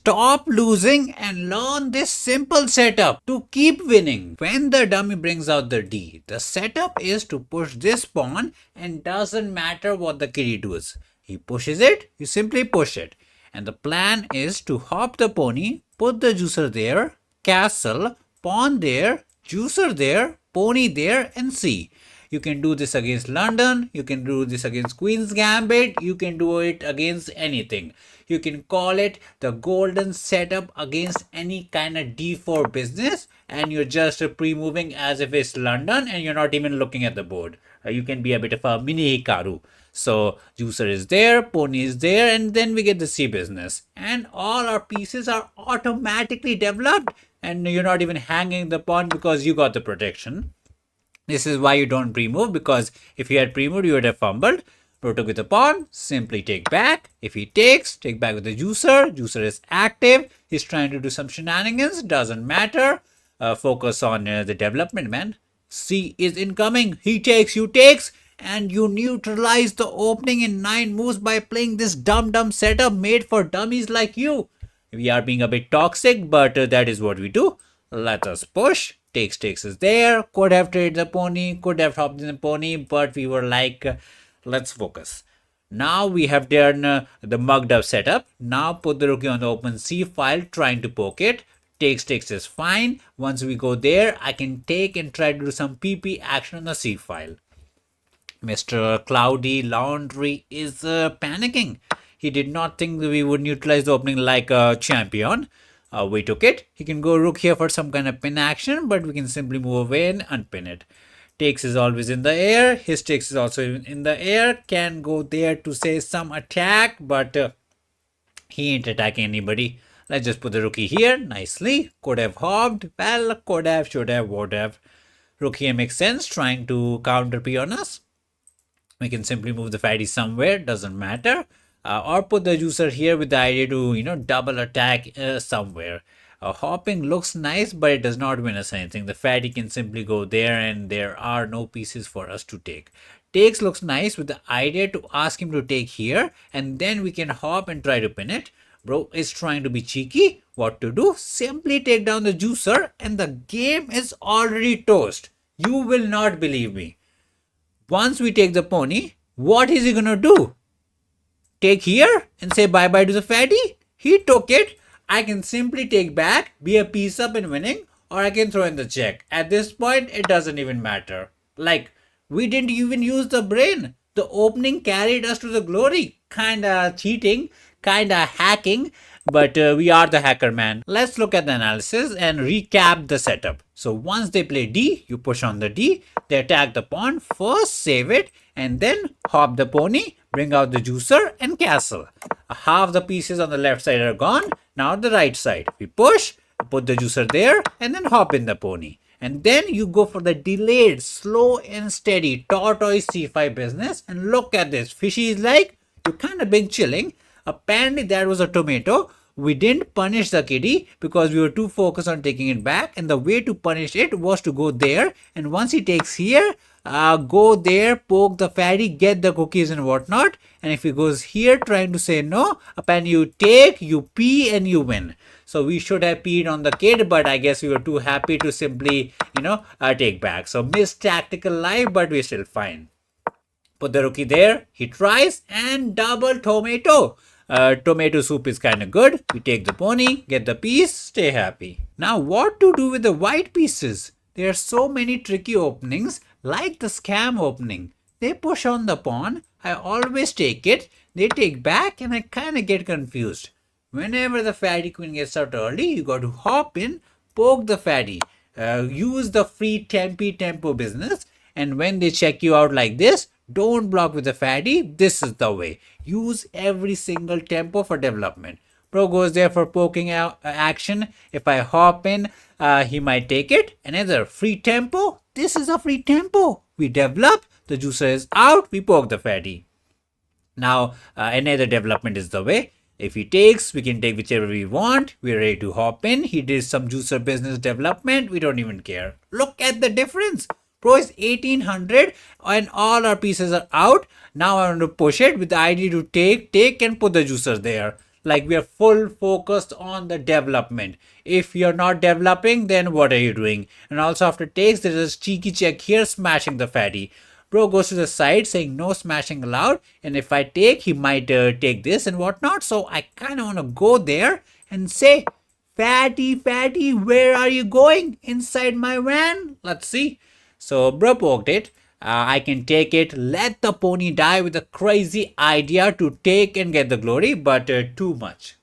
Stop losing and learn this simple setup to keep winning. When the dummy brings out the D, the setup is to push this pawn and doesn't matter what the kitty does. He pushes it, you simply push it. And the plan is to hop the pony, put the juicer there, castle, pawn there, juicer there, pony there, and C. You can do this against London, you can do this against Queen's Gambit, you can do it against anything. You can call it the golden setup against any kind of D4 business, and you're just pre-moving as if it's London and you're not even looking at the board. You can be a bit of a mini Hikaru. So juicer is there, pony is there, and then we get the C business. And all our pieces are automatically developed, and you're not even hanging the pawn because you got the protection. This is why you don't pre-move, because if you had pre-moved, you would have fumbled. Took with the pawn, simply take back. If he takes, take back with the juicer. Juicer is active. He's trying to do some shenanigans. Doesn't matter. Focus on the development, man. C is incoming. He takes, you takes. And you neutralize the opening in 9 moves by playing this dumb setup made for dummies like you. We are being a bit toxic, but that is what we do. Let us push. Takes is there. Could have traded the pony, could have hopped in the pony, but we were like, let's focus. Now we have done the mugged up setup. Now put the rookie on the open C file, trying to poke it. Takes is fine. Once we go there, I can take and try to do some PP action on the C file. Mr. Cloudy Laundry is panicking. He did not think that we would neutralize the opening like a champion. We took it. He can go rook here for some kind of pin action, but we can simply move away and unpin it. Takes is always in the air. His takes is also in the air. Can go there to say some attack, but he ain't attacking anybody. Let's just put the rookie here nicely. Could have hopped. Well, could have, should have, would have. Rook here makes sense, trying to counter P on us. We can simply move the fatty somewhere, doesn't matter. Or put the juicer here with the idea to, double attack somewhere. Hopping looks nice, but it does not win us anything. The fatty can simply go there and there are no pieces for us to take. Takes looks nice with the idea to ask him to take here, and then we can hop and try to pin it. Bro is trying to be cheeky. What to do? Simply take down the juicer and the game is already toast. You will not believe me. Once we take the pony, what is he gonna do? Take here and say bye-bye to the fatty? He took it. I can simply take back, be a piece up in winning, or I can throw in the check. At this point, it doesn't even matter. Like, we didn't even use the brain. The opening carried us to the glory. Kinda cheating, kinda hacking, but we are the hacker, man. Let's look at the analysis and recap the setup. So once they play D, you push on the D, they attack the pawn, first save it, and then hop the pony, bring out the juicer and castle. Half the pieces on the left side are gone, now the right side. We push, put the juicer there, and then hop in the pony. And then you go for the delayed, slow and steady tortoise C5 business, and look at this. Fishy is like, you're kind of big chilling. Apparently that was a tomato. We didn't punish the kitty because we were too focused on taking it back, and the way to punish it was to go there, and once he takes here, go there, poke the fatty, get the cookies and whatnot, and if he goes here trying to say no, apparently you take, you pee and you win. So we should have peed on the kid, but I guess we were too happy to simply, take back. So missed tactical life, but we're still fine. Put the rookie there, he tries, and double tomato. Tomato soup is kind of good. We take the pony, get the piece, stay happy. Now what to do with the white pieces? There are so many tricky openings, like the scam opening. They push on the pawn, I always take it, they take back, and I kind of get confused. Whenever the fatty queen gets out early, you got to hop in, poke the fatty, use the free tempo business, and when they check you out like this, don't block with the fatty. This is the way. Use every single tempo for development. Pro goes there for poking out action. If I hop in, he might take it. Another free tempo. This is a free tempo. We develop. The juicer is out. We poke the fatty. Now, another development is the way. If he takes, we can take whichever we want. We're ready to hop in. He did some juicer business development. We don't even care. Look at the difference. Pro is 1800 and all our pieces are out. Now I want to push it with the idea to take and put the juicer there. Like we are full focused on the development. If you're not developing, then what are you doing? And also after takes, there is a cheeky check here, smashing the fatty. Bro goes to the side saying no smashing allowed. And if I take, he might take this and whatnot. So I kind of want to go there and say, Fatty, fatty, where are you going? Inside my van? Let's see. So bro poked it. I can take it. Let the pony die with a crazy idea to take and get the glory, but too much.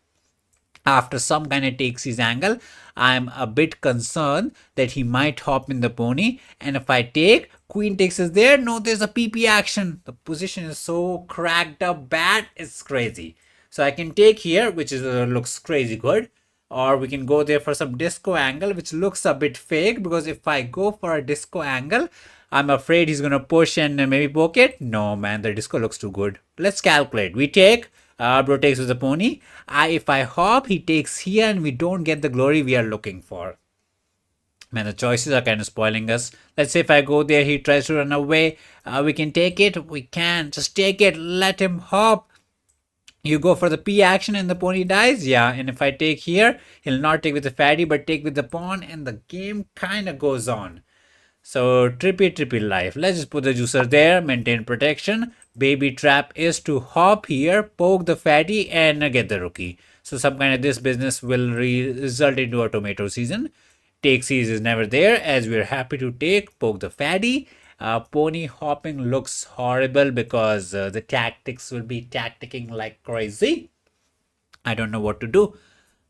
After some kind of takes his angle, I'm a bit concerned that he might hop in the pony. And if I take, queen takes is there. No, there's a PP action. The position is so cracked up bad, it's crazy. So I can take here, which is looks crazy good. Or we can go there for some disco angle, which looks a bit fake, because if I go for a disco angle, I'm afraid he's gonna push and maybe poke it. No, man, the disco looks too good. Let's calculate. We take. Bro takes with the pony. If I hop, he takes here, and we don't get the glory we are looking for. Man, the choices are kind of spoiling us. Let's say if I go there, he tries to run away. We can take it. We can. Just take it. Let him hop. You go for the P action and the pony dies. Yeah, and if I take here, he'll not take with the fatty, but take with the pawn, and the game kind of goes on. So trippy life. Let's just put the juicer there, maintain protection. Baby trap is to hop here, poke the fatty, and get the rookie. So some kind of this business will result into a tomato season. Take seas is never there, as we're happy to take, poke the fatty. Pony hopping looks horrible because the tactics will be tacticking like crazy. I don't know what to do.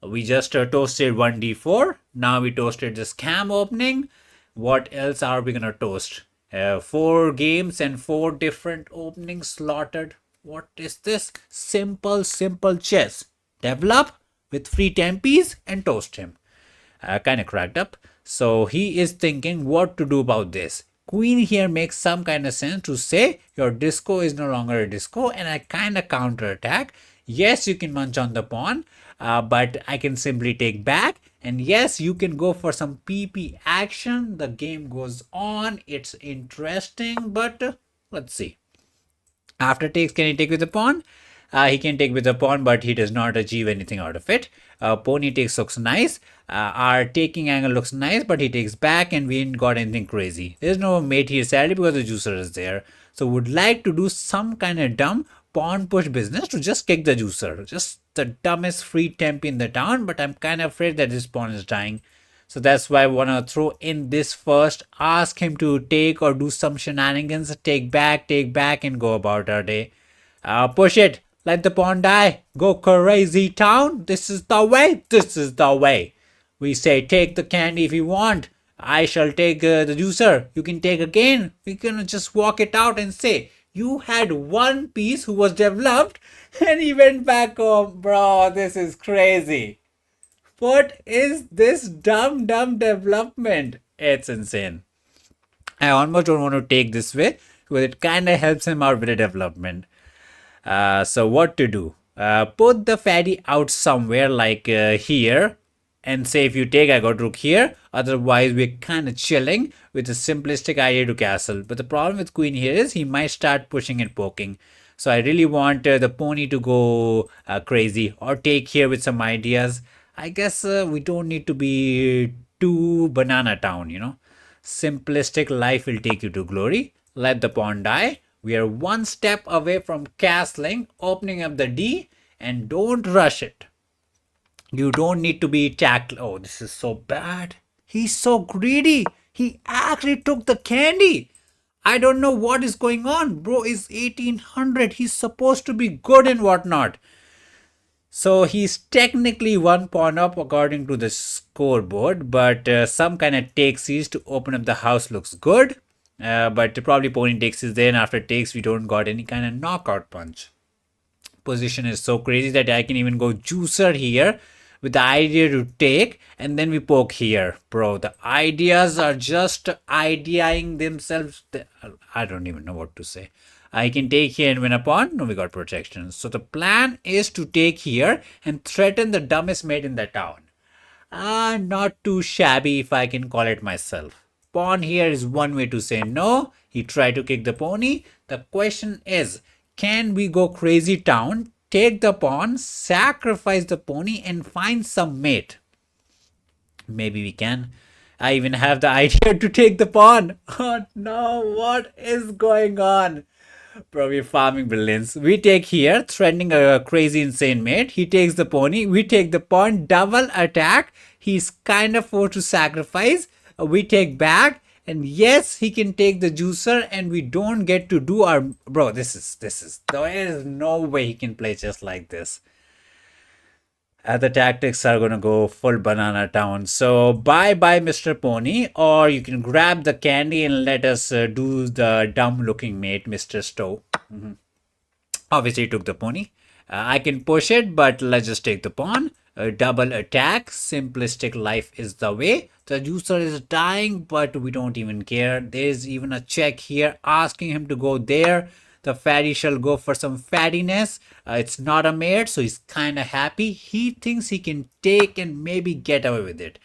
We just toasted 1d4. Now we toasted the scam opening. What else are we gonna toast? 4 games and 4 different openings slotted. What is this? Simple chess. Develop with free tempies and toast him. Kind of cracked up. So he is thinking what to do about this. Queen here makes some kind of sense to say your disco is no longer a disco, and I kind of counter attack. Yes, you can munch on the pawn, but I can simply take back. And yes, you can go for some PP action. The game goes on. It's interesting, but let's see. After takes, can he take with the pawn? He can take with the pawn, but he does not achieve anything out of it. Pony takes looks nice. Our taking angle looks nice, but he takes back, and we ain't got anything crazy. There's no mate here sadly because the juicer is there. So would like to do some kind of dumb pawn push business to just kick the juicer. Just the dumbest free temp in the town, but I'm kind of afraid that this pawn is dying. So that's why I want to throw in this first. Ask him to take or do some shenanigans. Take back, and go about our day. Push it. Let the pawn die. Go crazy town. This is the way. This is the way. We say take the candy if you want. I shall take the juicer. You can take again. We can just walk it out and say, you had one piece who was developed and he went back home. Bro, this is crazy. What is this dumb development? It's insane. I almost don't want to take this way because it kind of helps him out with the development. So what to do? Put the fatty out somewhere like here and say if you take, I got rook here. Otherwise, we're kind of chilling with a simplistic idea to castle. But the problem with queen here is he might start pushing and poking. So I really want the pony to go crazy or take here with some ideas. I guess we don't need to be too banana town, you know. Simplistic life will take you to glory. Let the pawn die. We are one step away from castling, opening up the D, and don't rush it. You don't need to be tackled. Oh, this is so bad. He's so greedy. He actually took the candy. I don't know what is going on. Bro is 1800. He's supposed to be good and whatnot. So he's technically one pawn up according to the scoreboard, but some kind of takes is to open up the house looks good. But probably pony takes is there, and after takes we don't got any kind of knockout punch. Position is so crazy that I can even go juicer here with the idea to take, and then we poke here. Bro, the ideas are just ideaing themselves. I don't even know what to say. I can take here and win a pawn. No, we got protection. So the plan is to take here and threaten the dumbest mate in the town. Not too shabby if I can call it myself. Pawn here is one way to say no. He tried to kick the pony. The question is, can we go crazy town, take the pawn, sacrifice the pony, and find some mate. Maybe we can. I even have the idea to take the pawn. Oh no, what is going on? Probably farming brilliance. We take here, threatening a crazy insane mate. He takes the pony. We take the pawn, double attack. He's kind of forced to sacrifice. We take back. And yes, he can take the juicer, and we don't get to do our bro. This is there is no way he can play just like this. The tactics are gonna go full banana town. So bye bye, Mr. Pony, or you can grab the candy and let us do the dumb looking mate, Mr. Stowe. Obviously, he took the pony. I can push it, but let's just take the pawn. Double attack. Simplistic life is the way. The juicer is dying, but we don't even care. There's even a check here asking him to go there. The fatty shall go for some fattiness. It's not a mate, so he's kind of happy. He thinks he can take and maybe get away with it.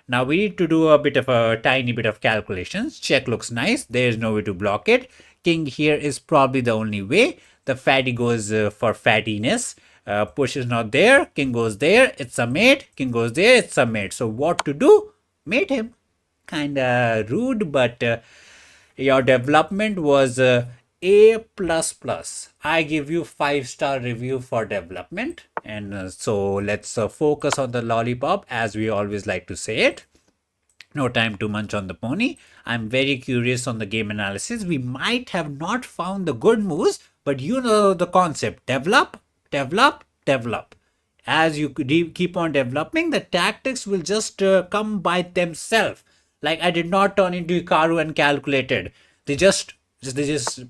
Now we need to do a bit of a tiny bit of calculations. Check looks nice. There's no way to block it. King here is probably the only way. The fatty goes for fattiness. Push is not there. King goes there. It's a mate. King goes there. It's a mate. So what to do? Mate him. Kinda rude, but your development was A plus plus. I give you 5-star review for development. And so let's focus on the lollipop, as we always like to say it. No time to munch on the pony. I'm very curious on the game analysis. We might have not found the good moves, but you know the concept. Develop, develop, develop. As you keep on developing, the tactics will just come by themselves. Like I did not turn into Hikaru and calculated. They just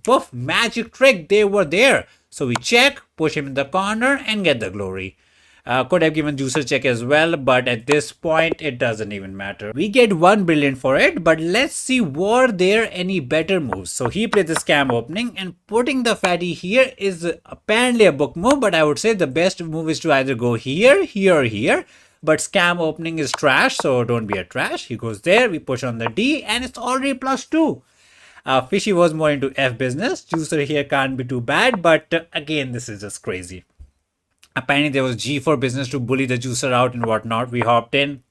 poof, magic trick. They were there. So we check, push him in the corner, and get the glory. Could have given juicer check as well, but at this point it doesn't even matter. We get 1 brilliant for it, but let's see, were there any better moves? So he played the scam opening, and putting the fatty here is apparently a book move, but I would say the best move is to either go here, here, or here. But scam opening is trash, so don't be a trash. He goes there, we push on the D, and it's already +2. Fishy was more into F business. Juicer here can't be too bad, but again, this is just crazy. Apparently, there was G for business to bully the juicer out and whatnot. We hopped in.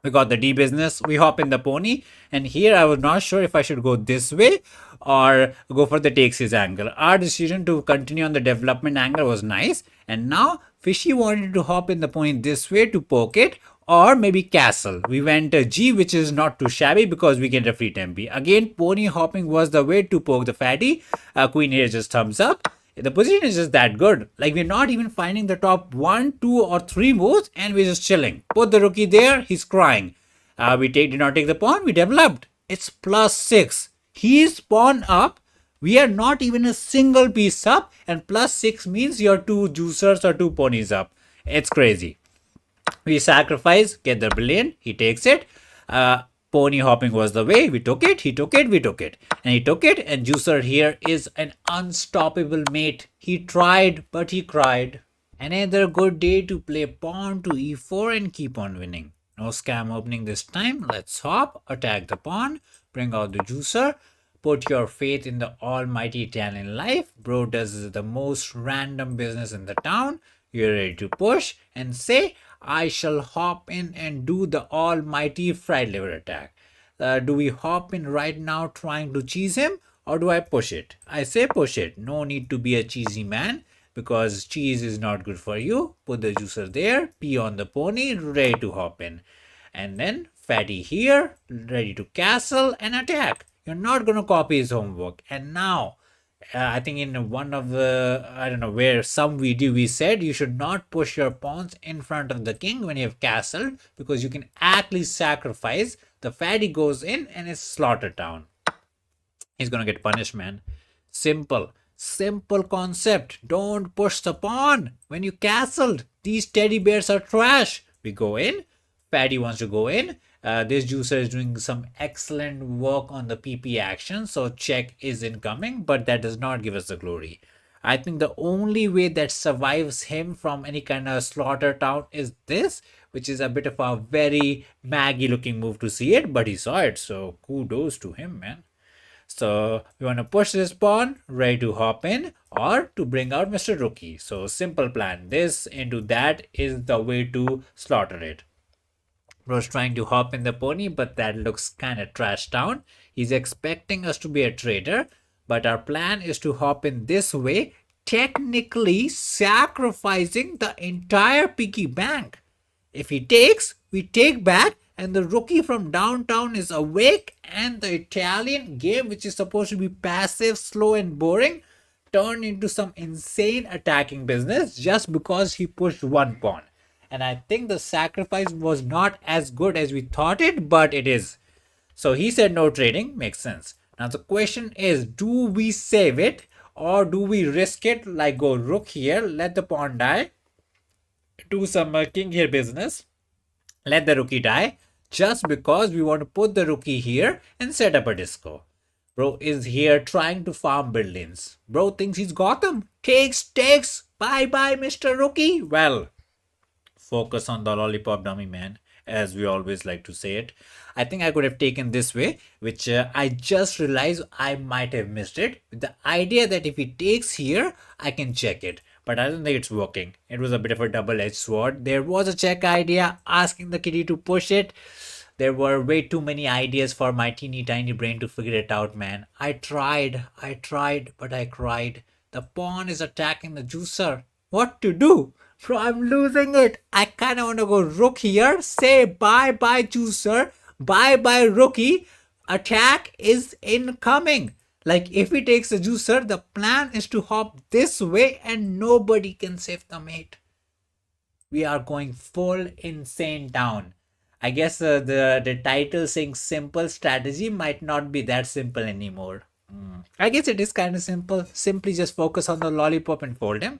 We got the D business. We hop in the pony. And here, I was not sure if I should go this way or go for the takes his angle. Our decision to continue on the development angle was nice. And now, Fishy wanted to hop in the pony this way to poke it, or maybe castle. We went G, which is not too shabby because we get a free tempi. Again, pony hopping was the way to poke the fatty. Queen here just thumbs up. The position is just that good. Like, we're not even finding the top 1, 2, or 3 moves, and we're just chilling. Put the rookie there, he's crying. We did not take the pawn, we developed. It's +6. He's pawn up. We are not even a single piece up, and +6 means you're 2 juicers or 2 ponies up. It's crazy. We sacrifice, get the brilliant, he takes it. Pony hopping was the way. We took it, he took it, we took it. And he took it, and juicer here is an unstoppable mate. He tried, but he cried. Another good day to play pawn to e4 and keep on winning. No scam opening this time. Let's hop, attack the pawn, bring out the juicer. Put your faith in the almighty Italian life. Bro does the most random business in the town. You're ready to push and say, I shall hop in and do the almighty fried liver attack. Do we hop in right now trying to cheese him, or do I push it? I say push it. No need to be a cheesy man, because cheese is not good for you. Put the juicer there, pee on the pony, ready to hop in. And then fatty here, ready to castle and attack. You're not going to copy his homework. And now, I think in one of the, I don't know where, some video we said you should not push your pawns in front of the king when you have castled, because you can actually sacrifice. The fatty goes in and it's slaughter town. He's gonna get punished, man. Simple concept. Don't push the pawn when you castled. These teddy bears are trash. We go in. Fatty wants to go in. This juicer is doing some excellent work on the PP action, so check is incoming, but that does not give us the glory. I think the only way that survives him from any kind of slaughter town is this, which is a bit of a very Maggie looking move to see it, but he saw it, so kudos to him, man. So we want to push this pawn, ready to hop in or to bring out Mr. Rookie. So simple plan. This into that is the way to slaughter it. Bro's trying to hop in the pony, but that looks kind of trashed down. He's expecting us to be a trader, but our plan is to hop in this way, technically sacrificing the entire piggy bank. If he takes, we take back, and the rookie from downtown is awake, and the Italian game, which is supposed to be passive, slow, and boring, turned into some insane attacking business just because he pushed one pawn. And I think the sacrifice was not as good as we thought it, but it is. So he said no trading, makes sense. Now the question is, do we save it or do we risk it, like go rook here, let the pawn die, do some king here business, let the rookie die, just because we want to put the rookie here and set up a disco. Bro is here trying to farm buildings. Bro thinks he's got them. Takes. Bye bye, Mr. Rookie. Well, focus on the lollipop dummy, man, as we always like to say it. I think I could have taken this way, which I just realized I might have missed it, with the idea that if he takes here I can check it, but I don't think it's working. It was a bit of a double-edged sword. There was a check idea asking the kitty to push it. There were way too many ideas for my teeny tiny brain to figure it out, man. I tried, but I cried. The pawn is attacking the juicer. What to do? Bro, I'm losing it. I kind of want to go rook here. Say bye bye, juicer. Bye bye, rookie. Attack is incoming. Like, if he takes the juicer, the plan is to hop this way and nobody can save the mate. We are going full insane down. I guess the title saying simple strategy might not be that simple anymore. I guess it is kind of simple. Simply just focus on the lollipop and fold him.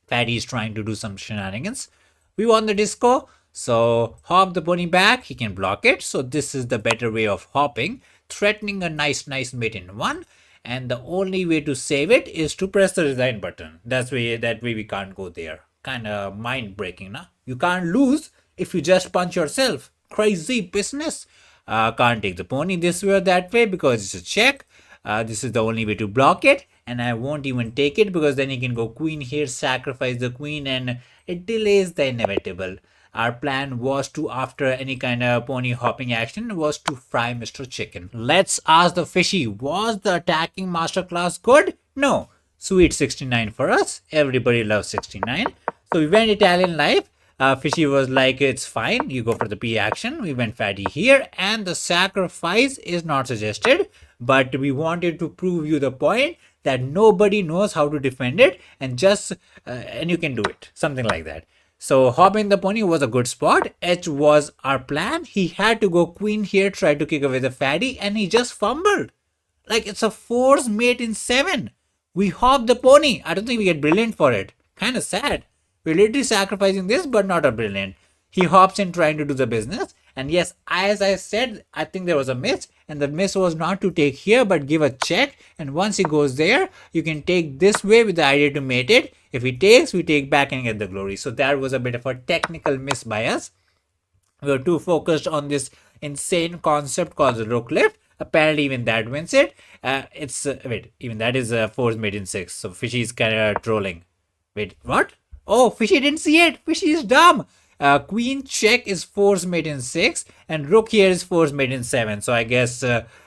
Fatty is trying to do some shenanigans. We won the disco, so hop the pony back. He can block it. So this is the better way of hopping, threatening a nice mate in one. And the only way to save it is to press the resign button. That way we can't go there. Kind of mind breaking, nah? You can't lose if you just punch yourself. Crazy business. Can't take the pony this way or that way because it's a check. This is the only way to block it, and I won't even take it because then he can go queen here, sacrifice the queen, and it delays the inevitable. Our plan was to, after any kind of pony hopping action, was to fry Mr. Chicken. Let's ask the fishy, was the attacking masterclass good? No. Sweet 69 for us. Everybody loves 69. So we went Italian life. Fishy was like, it's fine, you go for the P action. We went fatty here, and the sacrifice is not suggested, but we wanted to prove you the point that nobody knows how to defend it, and just and you can do it, something like that. So hopping the pony was a good spot. H was our plan. He had to go queen here, try to kick away the fatty, and he just fumbled. Like, it's a force mate in 7. We hop the pony. I don't think we get brilliant for it. Kind of sad. We're literally sacrificing this, but not a brilliant. He hops in trying to do the business. And yes, as I said, I think there was a miss. And the miss was not to take here, but give a check. And once he goes there, you can take this way with the idea to mate it. If he takes, we take back and get the glory. So that was a bit of a technical miss by us. We were too focused on this insane concept called the rook lift. Apparently, even that wins it. Wait, even that is a force mate in 6. So Fishy is kind of trolling. Wait, what? Oh, Fishy didn't see it. Fishy is dumb. Queen check is force mate in 6, and rook here is force mate in 7. So I guess,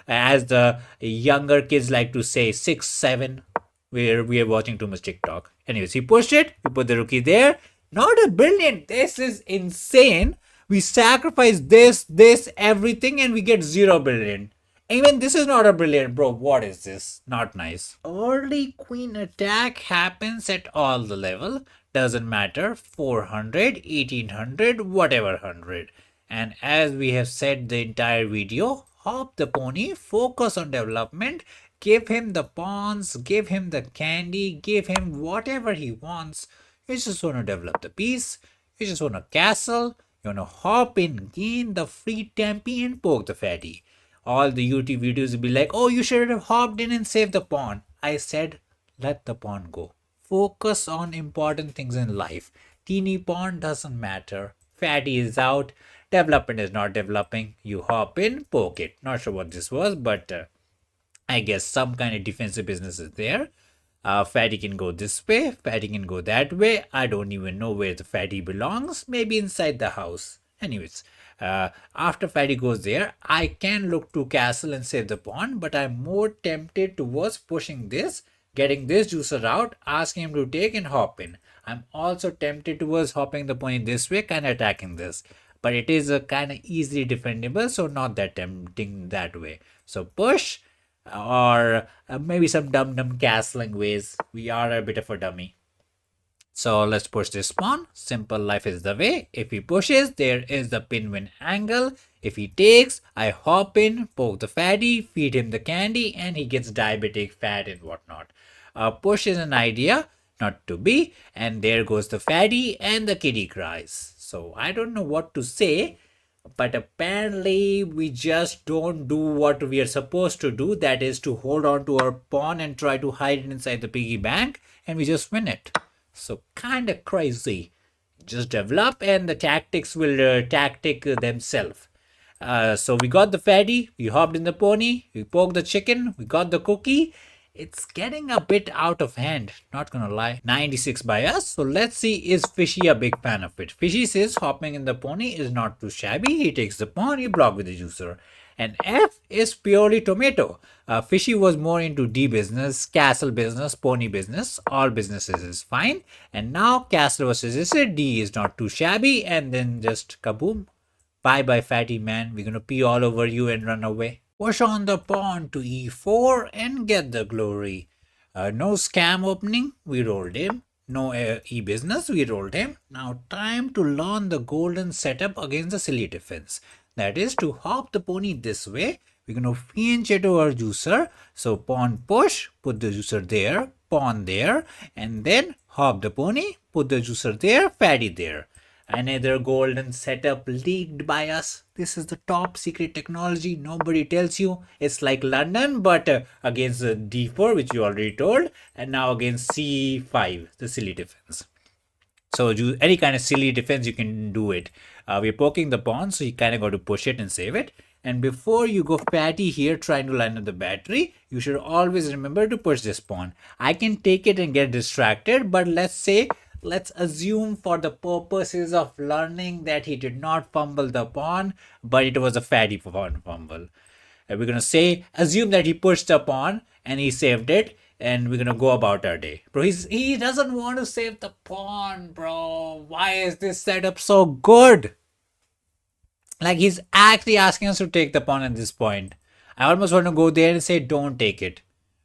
as the younger kids like to say, 6, 7. We are watching too much TikTok. Anyways, he pushed it. We put the rookie there. Not a brilliant. This is insane. We sacrifice this, everything, and we get 0 brilliant. Even this is not a brilliant, bro. What is this? Not nice. Early queen attack happens at all the level. Doesn't matter. 400, 1800, whatever 100. And as we have said the entire video, hop the pony, focus on development, give him the pawns, give him the candy, give him whatever he wants. You just want to develop the piece. You just want a castle. You want to hop in, gain the free tempi, and poke the fatty. All the YouTube videos will be like, oh, you should have hopped in and saved the pawn. I said, let the pawn go. Focus on important things in life. Teeny pawn doesn't matter. Fatty is out. Development is not developing. You hop in, poke it. Not sure what this was, but I guess some kind of defensive business is there. Fatty can go this way, fatty can go that way. I don't even know where the fatty belongs. Maybe inside the house. Anyways, after fatty goes there, I can look to castle and save the pawn, but I'm more tempted towards pushing this, getting this juicer out, asking him to take and hop in. I'm also tempted towards hopping the pony this way, kind of attacking this. But it is a kind of easily defendable, so not that tempting that way. So push, or maybe some dumb castling ways. We are a bit of a dummy. So let's push this pawn. Simple life is the way. If he pushes, there is the pin-win angle. If he takes, I hop in, poke the fatty, feed him the candy, and he gets diabetic fat and whatnot. Push is an idea, not to be. And there goes the fatty, and the kitty cries. So I don't know what to say, but apparently we just don't do what we are supposed to do, that is to hold on to our pawn and try to hide it inside the piggy bank, and we just win it. So kind of crazy. Just develop and the tactics will tactic themselves. So we got the fatty, we hopped in the pony, we poked the chicken, we got the cookie. It's getting a bit out of hand, not gonna lie. 96 by us. So let's see, is Fishy a big fan of it? Fishy says hopping in the pony is not too shabby. He takes the pawn, he block with the juicer. And F is purely tomato. Fishy was more into D business, castle business, pony business. All businesses is fine. And now castle versus is D is not too shabby. And then just kaboom. Bye bye, fatty man. We're gonna pee all over you and run away. Push on the pawn to e4 and get the glory. No scam opening, we rolled him. No e-business, we rolled him. Now time to learn the golden setup against the silly defense. That is to hop the pony this way. We're going to pinch it to our juicer. So pawn push, put the juicer there, pawn there, and then hop the pony, put the juicer there, fatty there. Another golden setup leaked by us. This is the top secret technology. Nobody tells you. It's like London, but against d4, which you already told, and now against c5, the silly defense. So any kind of silly defense, you can do it. We're poking the pawn, so you kind of got to push it and save it. And before you go fatty here trying to line up the battery, you should always remember to push this pawn. I can take it and get distracted, but let's assume for the purposes of learning that he did not fumble the pawn, but it was a fatty pawn fumble. And we're going to assume that he pushed the pawn and he saved it, and we're going to go about our day. Bro, he doesn't want to save the pawn, bro. Why is this setup so good? Like, he's actually asking us to take the pawn at this point. I almost want to go there and say, don't take it.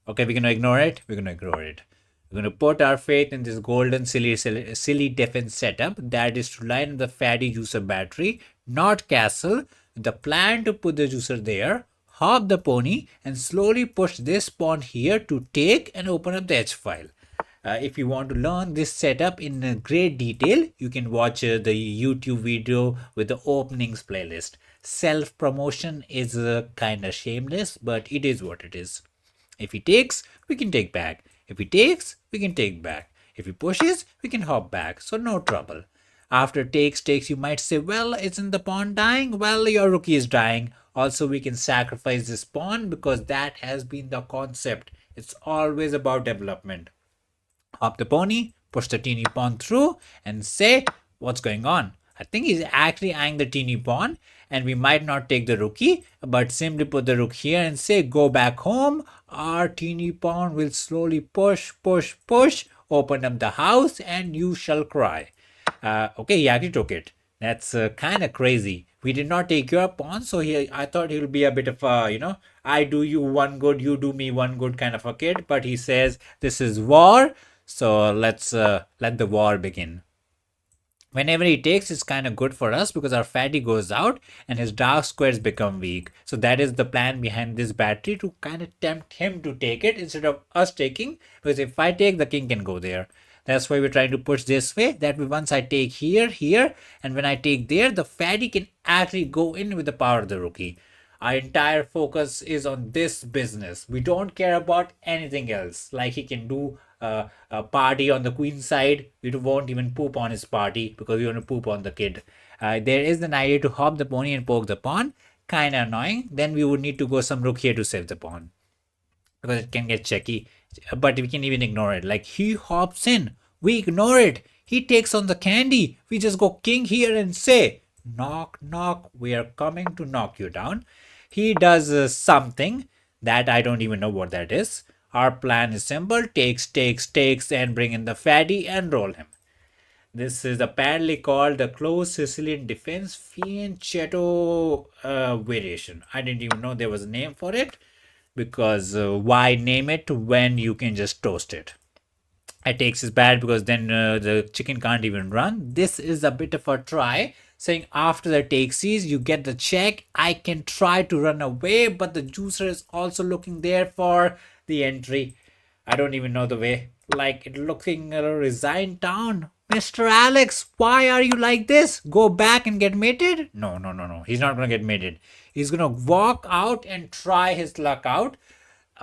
Okay, we're going to ignore it. We're going to ignore it. We're going to put our faith in this golden silly defense setup. That is to line the fatty juicer battery, not castle. The plan to put the juicer there, hop the pony, and slowly push this pawn here to take and open up the H file. If you want to learn this setup in great detail, you can watch the YouTube video with the openings playlist. Self promotion is kind of shameless, but it is what it is. If he takes, we can take back. If he takes, we can take back. If he pushes, we can hop back. So no trouble. After takes, you might say, well, isn't the pawn dying? Well, your rookie is dying. Also, we can sacrifice this pawn because that has been the concept. It's always about development. Hop the pony, push the teeny pawn through, and say, what's going on? I think he's actually eyeing the teeny pawn, and we might not take the rookie, but simply put the rook here and say, go back home. Our teeny pawn will slowly push, open up the house, and you shall cry. Okay, he actually took it. That's kind of crazy. We did not take your pawn, so I thought he'll be a bit of a, I do you one good, you do me one good kind of a kid. But he says this is war, so let's let the war begin. Whenever he takes, it's kind of good for us because our fatty goes out and his dark squares become weak. So that is the plan behind this battery, to kind of tempt him to take it instead of us taking. Because if I take, the king can go there. That's why we're trying to push this way. That way, once I take here, and when I take there, the fatty can actually go in with the power of the rookie. Our entire focus is on this business. We don't care about anything else. Like, he can do a party on the queen side. We won't even poop on his party because we want to poop on the kid. There is an idea to hop the pony and poke the pawn. Kind of annoying. Then we would need to go some rook here to save the pawn. because it can get checky. But we can even ignore it. Like he hops in, we ignore it. He takes on the candy. We just go king here and say, knock, knock. We are coming to knock you down. He does something that I don't even know what that is. Our plan is simple: takes, and bring in the fatty and roll him. This is apparently called the closed Sicilian defense fianchetto variation. I didn't even know there was a name for it, because why name it when you can just toast it? It takes is bad because then the chicken can't even run. This is a bit of a try, saying after the takesies, you get the check. I can try to run away, but the juicer is also looking there for the entry. I don't even know the way. Like it looking resigned down. Mr. Alex, why are you like this? Go back and get mated? No, no, no, no. He's not gonna get mated. He's gonna walk out and try his luck out.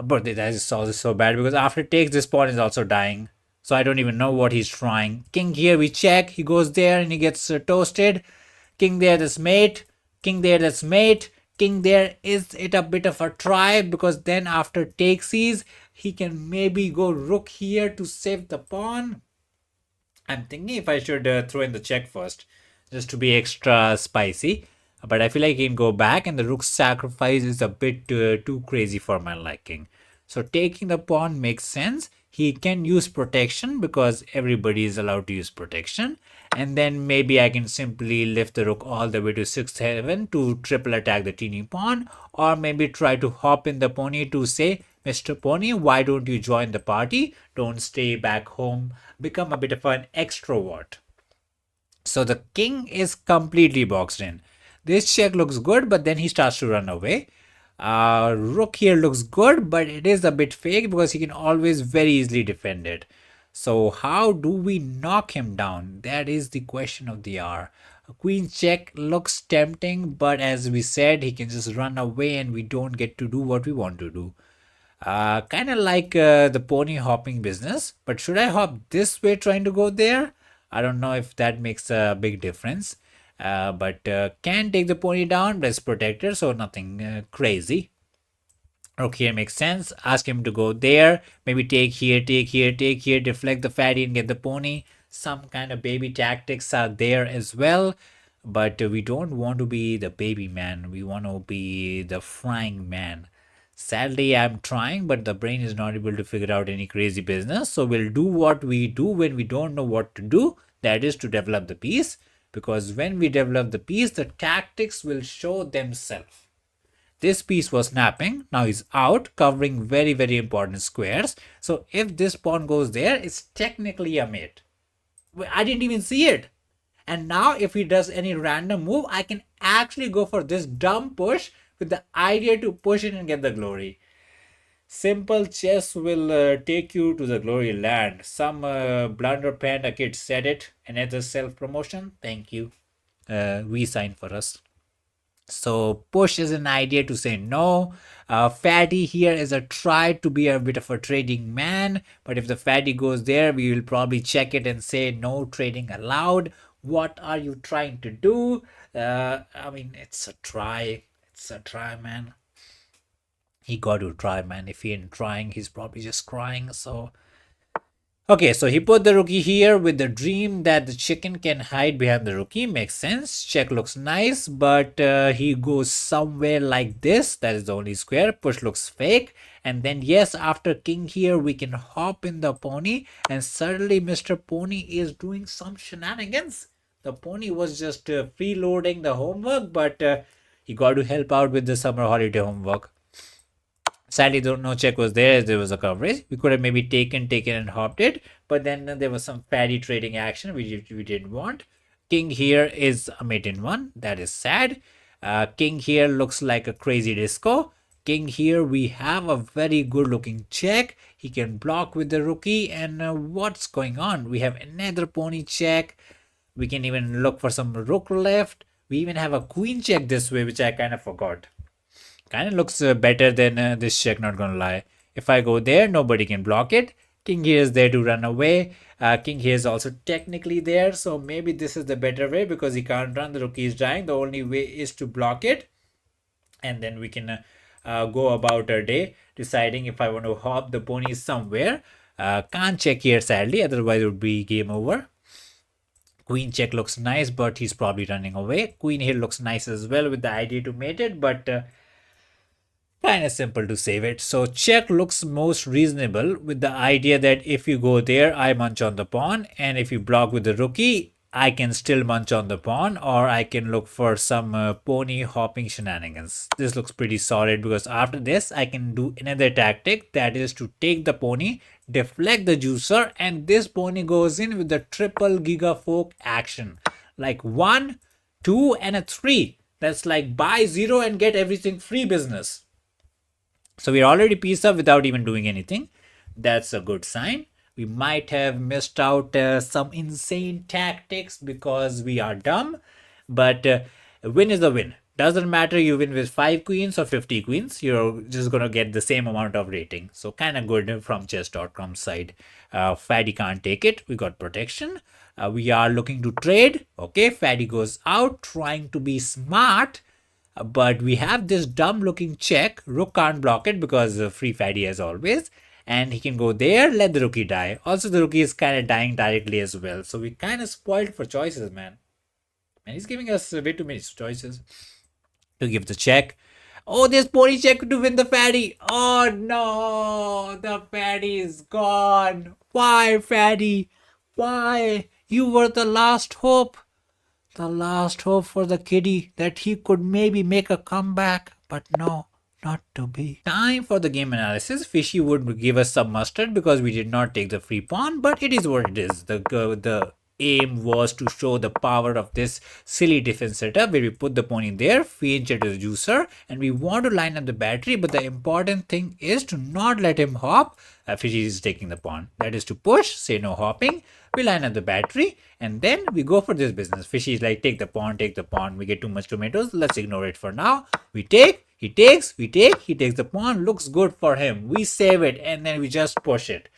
But that is also so bad because after it takes, this pawn is also dying. So I don't even know what he's trying. King here, we check. He goes there and he gets toasted. King there, that's mate. King there, that's mate. King there, is it a bit of a try? Because then after takesies, he can maybe go rook here to save the pawn. I'm thinking if I should throw in the check first, just to be extra spicy. But I feel like he can go back, and the rook sacrifice is a bit too crazy for my liking. So taking the pawn makes sense. He can use protection because everybody is allowed to use protection. And then maybe I can simply lift the rook all the way to 6-7 to triple attack the teeny pawn. Or maybe try to hop in the pony to say, Mr. Pony, why don't you join the party? Don't stay back home. Become a bit of an extrovert. So the king is completely boxed in. This check looks good, but then he starts to run away. Rook here looks good, but it is a bit fake because he can always very easily defend it. So how do we knock him down? That is the question of the hour. Queen check looks tempting, but as we said, he can just run away and we don't get to do what we want to do. Kind of like the pony hopping business. But should I hop this way trying to go there? I don't know if that makes a big difference. But can take the pony down, but it's protected, so nothing crazy. Okay, makes sense. Ask him to go there. Maybe take here, take here, take here, deflect the fatty and get the pony. Some kind of baby tactics are there as well. But we don't want to be the baby man. We want to be the frying man. Sadly, I'm trying, but the brain is not able to figure out any crazy business. So we'll do what we do when we don't know what to do. That is to develop the piece. Because when we develop the piece, the tactics will show themselves. This piece was snapping. Now he's out, covering very, very important squares. So if this pawn goes there, it's technically a mate. I didn't even see it. And now if he does any random move, I can actually go for this dumb push with the idea to push it and get the glory. Simple chess will take you to the glory land. Some blunder panda kid said it. Another self-promotion. Thank you. We sign for us. So push is an idea to say no. Fatty here is a try to be a bit of a trading man. But if the fatty goes there, we will probably check it and say no trading allowed. What are you trying to do? I mean, it's a try. It's a try, man. He got to try, man. If he ain't trying, he's probably just crying. So okay, so he put the rookie here with the dream that the chicken can hide behind the rookie. Makes sense. Check looks nice, but he goes somewhere like this. That is the only square. Push looks fake. And then yes, after king here, we can hop in the pony. And suddenly Mr. Pony is doing some shenanigans. The pony was just freeloading the homework, but he got to help out with the summer holiday homework. Sadly, no check was there as there was a coverage. We could have maybe taken and hopped it, but then there was some fatty trading action which we didn't want. King here is a mate in one. That is sad. King here looks like a crazy disco. King here, we have a very good looking check. He can block with the rookie. And what's going on? We have another pony check. We can even look for some rook left. We even have a queen check this way, which I kind of forgot. Kind of looks better than this check, not gonna lie. If I go there, nobody can block it. King here is there to run away. King here is also technically there, so maybe this is the better way because he can't run. The rookie is dying. The only way is to block it, and then we can go about our day, deciding if I want to hop the pony somewhere. Can't check here sadly, otherwise it would be game over. Queen check looks nice, but he's probably running away. Queen here looks nice as well with the idea to mate it, but kind of simple to save it. So check looks most reasonable with the idea that if you go there, I munch on the pawn, and if you block with the rookie, I can still munch on the pawn, or I can look for some pony hopping shenanigans. This looks pretty solid because after this, I can do another tactic, that is to take the pony, deflect the juicer, and this pony goes in with the triple giga fork action. Like 1, 2, and a 3. That's like buy 0 and get everything free business. So we're already pieced up without even doing anything. That's a good sign. We might have missed out some insane tactics because we are dumb, but win is a win. Doesn't matter you win with 5 queens or 50 queens, you're just gonna get the same amount of rating. So kind of good from chess.com side. Fatty can't take it. We got protection. We are looking to trade. Okay, Fatty goes out trying to be smart. But we have this dumb looking check. Rook can't block it because free fatty as always. And he can go there, let the rookie die. Also, the rookie is kind of dying directly as well. So we kind of spoiled for choices, man. And he's giving us way too many choices to give the check. Oh, there's pony check to win the fatty. Oh no, the fatty is gone. Why, fatty? Why? You were the last hope. The last hope for the kiddie that he could maybe make a comeback, but no, not to be. Time for the game analysis. Fishy would give us some mustard because we did not take the free pawn, but it is what it is. The aim was to show the power of this silly defense setup where we put the pawn in there, feed it to the juicer, and we want to line up the battery, but the important thing is to not let him hop. Fishy is taking the pawn. That is to push, say no hopping. We line up the battery, and then we go for this business. Fishy is like, take the pawn, take the pawn. We get too much tomatoes. Let's ignore it for now. We take, he takes, we take, he takes the pawn. Looks good for him. We save it, and then we just push it.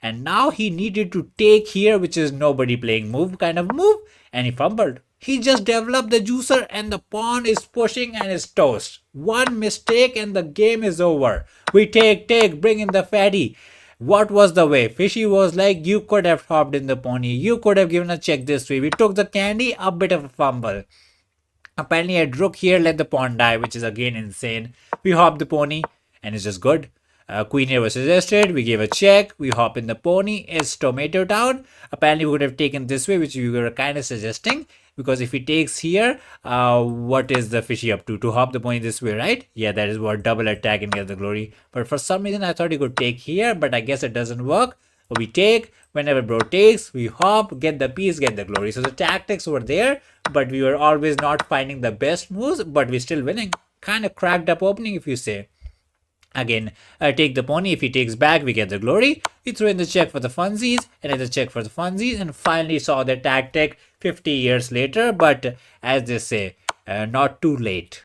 And now he needed to take here, which is nobody playing move kind of move, and he fumbled. He just developed the juicer and the pawn is pushing and is toast. One mistake and the game is over. We take, bring in the fatty. What was the way? Fishy was like, you could have hopped in the pony. You could have given a check this way. We took the candy, a bit of a fumble. Apparently, I rook here, let the pawn die, which is again insane. We hop the pony, and it's just good. Queen here was suggested. We gave a check. We hop in the pony. It's tomato town. Apparently, we would have taken this way, which we were kind of suggesting. Because if he takes here, what is the Fishy up to? To hop the pony this way, right? Yeah, that is what double attack and get the glory. But for some reason, I thought he could take here, but I guess it doesn't work. We take, whenever bro takes, we hop, get the piece, get the glory. So the tactics were there, but we were always not finding the best moves, but we're still winning. Kind of cracked up opening, if you say. Again, take the pony. If he takes back, we get the glory. We throw in the check for the funsies, another check for the funsies, and finally saw the tactic 50 years later. But as they say, not too late.